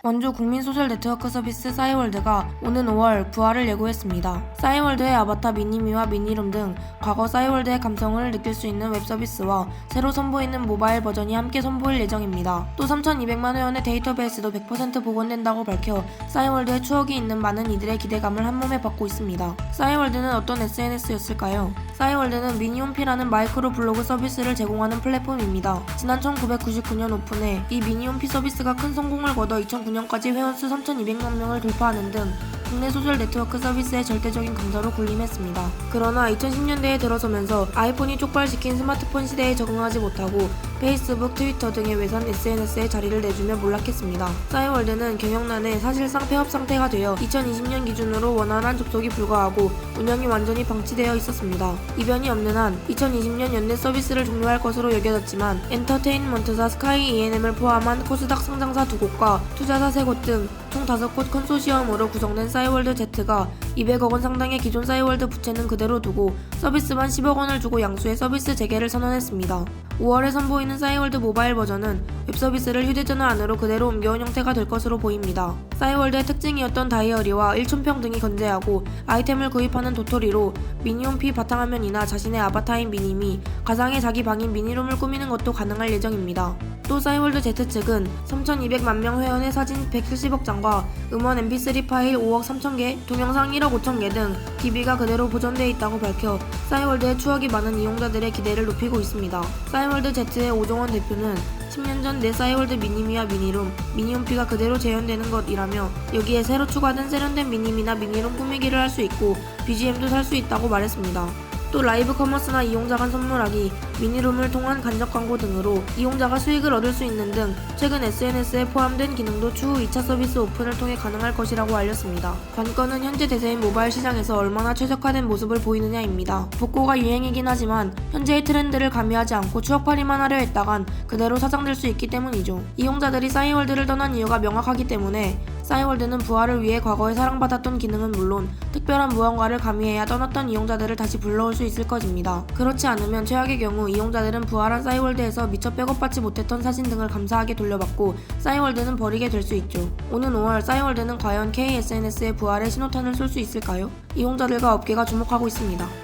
원조 국민 소셜 네트워크 서비스 싸이월드가 오는 5월 부활을 예고했습니다. 싸이월드의 아바타 미니미와 미니룸 등 과거 싸이월드의 감성을 느낄 수 있는 웹 서비스와 새로 선보이는 모바일 버전이 함께 선보일 예정입니다. 또 3,200만 회원의 데이터베이스도 100% 복원된다고 밝혀 싸이월드의 추억이 있는 많은 이들의 기대감을 한몸에 받고 있습니다. 싸이월드는 어떤 SNS였을까요? 싸이월드는 미니홈피라는 마이크로 블로그 서비스를 제공하는 플랫폼입니다. 지난 1999년 오픈해 이 미니홈피 서비스가 큰 성공을 거둬 2009년까지 회원수 3,200만 명을 돌파하는 등 국내 소셜 네트워크 서비스의 절대적인 강자로 군림했습니다. 그러나 2010년대에 들어서면서 아이폰이 촉발시킨 스마트폰 시대에 적응하지 못하고 페이스북, 트위터 등의 외산 SNS에 자리를 내주며 몰락했습니다. 싸이월드는 경영난에 사실상 폐업 상태가 되어 2020년 기준으로 원활한 접속이 불가하고 운영이 완전히 방치되어 있었습니다. 이변이 없는 한 2020년 연내 서비스를 종료할 것으로 여겨졌지만 엔터테인먼트사 스카이 E&M을 포함한 코스닥 상장사 2곳과 투자사 3곳 등 총 5곳 컨소시엄으로 구성된 싸이월드 Z가 200억 원 상당의 기존 싸이월드 부채는 그대로 두고 서비스만 10억 원을 주고 양수의 서비스 재개를 선언했습니다. 5월에 선보이는 싸이월드 모바일 버전은 웹서비스를 휴대전화 안으로 그대로 옮겨온 형태가 될 것으로 보입니다. 싸이월드의 특징이었던 다이어리와 일촌평 등이 건재하고 아이템을 구입하는 도토리로 미니홈피 바탕화면이나 자신의 아바타인 미니미, 가상의 자기 방인 미니룸을 꾸미는 것도 가능할 예정입니다. 또 싸이월드 Z 측은 3,200만 명 회원의 사진 170억 장과 음원 mp3 파일 5억 3천 개, 동영상 1억 5천 개 등 DB가 그대로 보존되어 있다고 밝혀 싸이월드의 추억이 많은 이용자들의 기대를 높이고 있습니다. 싸이월드 Z의 오종원 대표는 10년 전 내 싸이월드 미니미와 미니룸, 미니홈피가 그대로 재현되는 것이라며 여기에 새로 추가된 세련된 미니미나 미니룸 꾸미기를 할 수 있고 BGM도 살 수 있다고 말했습니다. 또 라이브 커머스나 이용자 간 선물하기, 미니룸을 통한 간접 광고 등으로 이용자가 수익을 얻을 수 있는 등 최근 SNS에 포함된 기능도 추후 2차 서비스 오픈을 통해 가능할 것이라고 알렸습니다. 관건은 현재 대세인 모바일 시장에서 얼마나 최적화된 모습을 보이느냐입니다. 복고가 유행이긴 하지만 현재의 트렌드를 가미하지 않고 추억팔이만 하려 했다간 그대로 사장될 수 있기 때문이죠. 이용자들이 싸이월드를 떠난 이유가 명확하기 때문에 싸이월드는 부활을 위해 과거에 사랑받았던 기능은 물론 특별한 무언가를 가미해야 떠났던 이용자들을 다시 불러올 수 있을 것입니다. 그렇지 않으면 최악의 경우 이용자들은 부활한 싸이월드에서 미처 백업받지 못했던 사진 등을 감사하게 돌려받고 싸이월드는 버리게 될 수 있죠. 오는 5월 싸이월드는 과연 KSNS의 부활의 신호탄을 쏠 수 있을까요? 이용자들과 업계가 주목하고 있습니다.